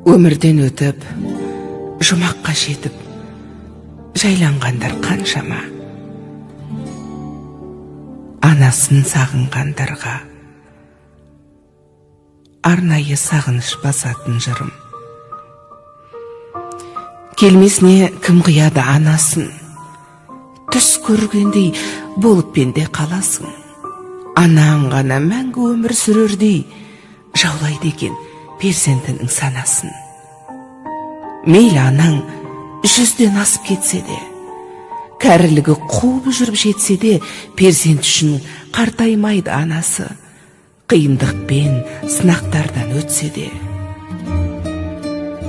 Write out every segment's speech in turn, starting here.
Өмірден өтіп, жұмаққа жетіп, жайланғандар қаншама. Анасын сағынғандарға арнайы сағыныш басатын жырым. Келмесіне кім қияды анасын, түс көргендей болып пенде қаласың. Анаң ғана мәңгі өмір сүрердей жаулайды екен перзентінің санасын. Мейлі анаң 100-ден асып кетсе де, кәрілігі қуып жүріп жетсе де, перзент үшін қартаймайды анасы, қиындықпен сынақтардан өтсе де.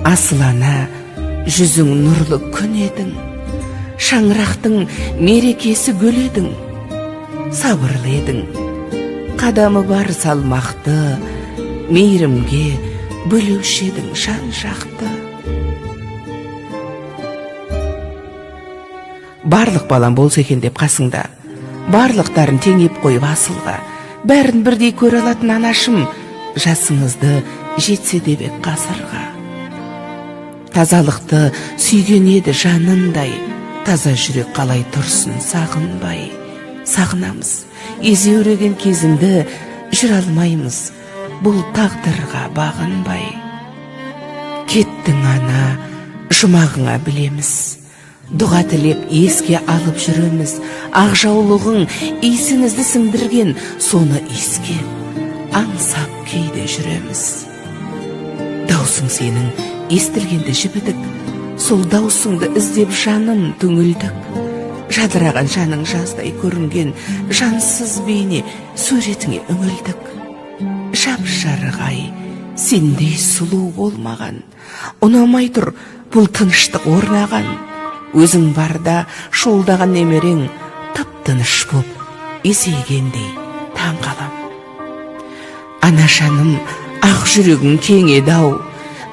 Асыл ана, жүзің нұрлы күн едің, шаңырақтың мерекесі гүл едің. Сабырлы едің, қадамы бар салмақты, мейірімге бөлеуші едің жан жақты. Барлық балам болса екен деп қасыңда, барлықтарын теңеп қойып асылға, бәрін бірдей көре алатын анашым, жасыңызды жетсе де бек ғасырға. Тазалықты сүйген еді жанындай, таза жүрек қалай тұрсын сағынбай. Сағынамыз, езеуреген кезіңді жүр алмаймыз, бұл тағдырға бағынбай. Кеттің ана, жұмағыңа білеміз, дұға тілеп еске алып жүреміз. Ақ жаулығың иісіңізді сіңдірген, соны иіскеп аңсап кейде жүреміз. Даусың сенің естілгенді жібідік, сол даусыңды іздеп жаным түңілдік. Жадыраған жаның жаздай көрінген жансыз бейне суретіңе үңілдік. Жап-жарық ай, сендей сұлу болмаған, ұнамай тұр бұл тыныштық орнаған. Өзің барда шолдаған немерең тып-тыныш боп есейгендей таң қалам. Ана жаным, ақ жүрегің кең еді-ау,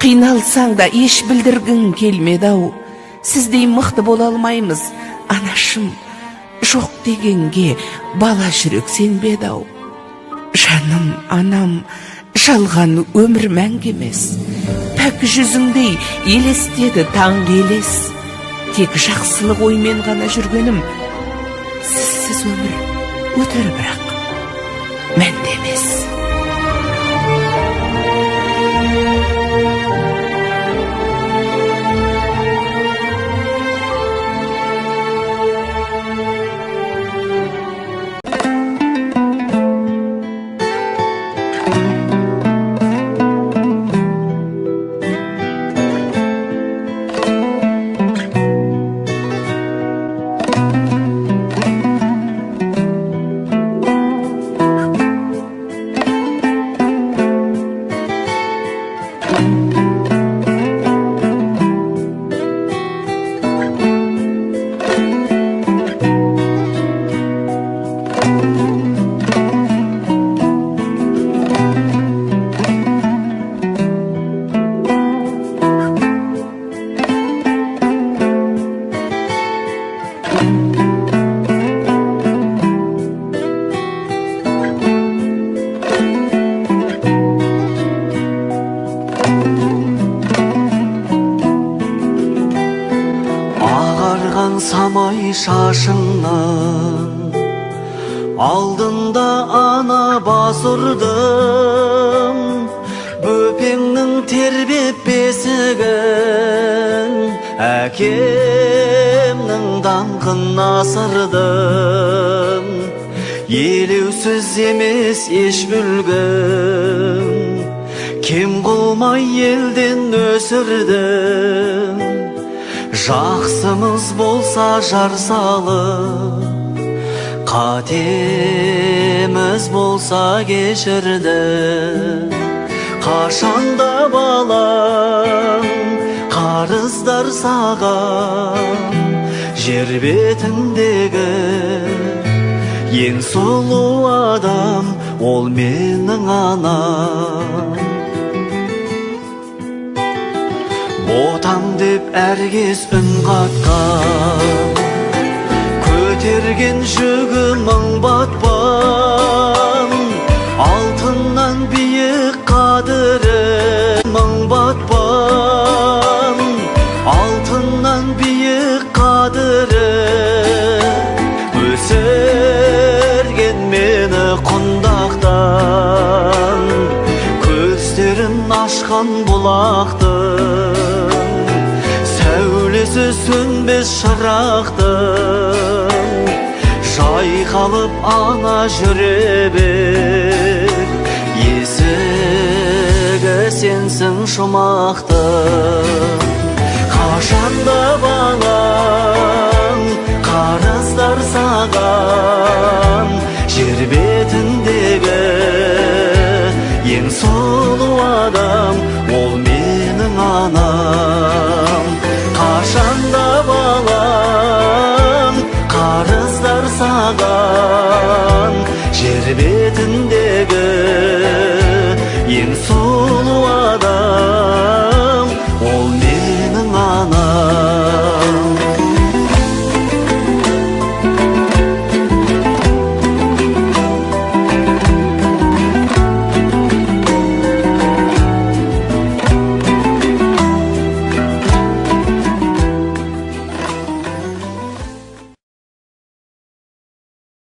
қиналсаң да еш білдіргің келмеді-ау. Сіздей мықты бола алмаймыз, анашым, жоқ дегенге бала жүрек сенбеді-ау. Жаным, анам, жалған өмір мәңгі емес, пәк жүзіңдей елестеді таңғы елес. Тек жақсылық оймен ғана жүргенім, сізсіз өмір өтер бірақ мәнді емес. Самай шашыңнан алдында ана бас ұрдым, бөпеңнің тербеп бесігін әкемнің даңқын асырдым. Елеусіз емес еш бүлгім, кем қылмай елден өсірдім. Жақсымыз болса жар салып, қатеміз болса кешірді. Қашанда балам, қарыздар саған, жер бетіндегі ең сұлу адам, ол менің анам. Ботам деп әркез үн қатқан, көтерген жүгі мың батпан. көз шырақтың жайқалып ана жүре бер, есігі сенсің жұмақтың. Қашанда балаң қарыздар саған, жер бетіндегі ең сұлу адам ол менің анам. Қашанда балаң қарыздар саған, жер бетіндегі ең сұлу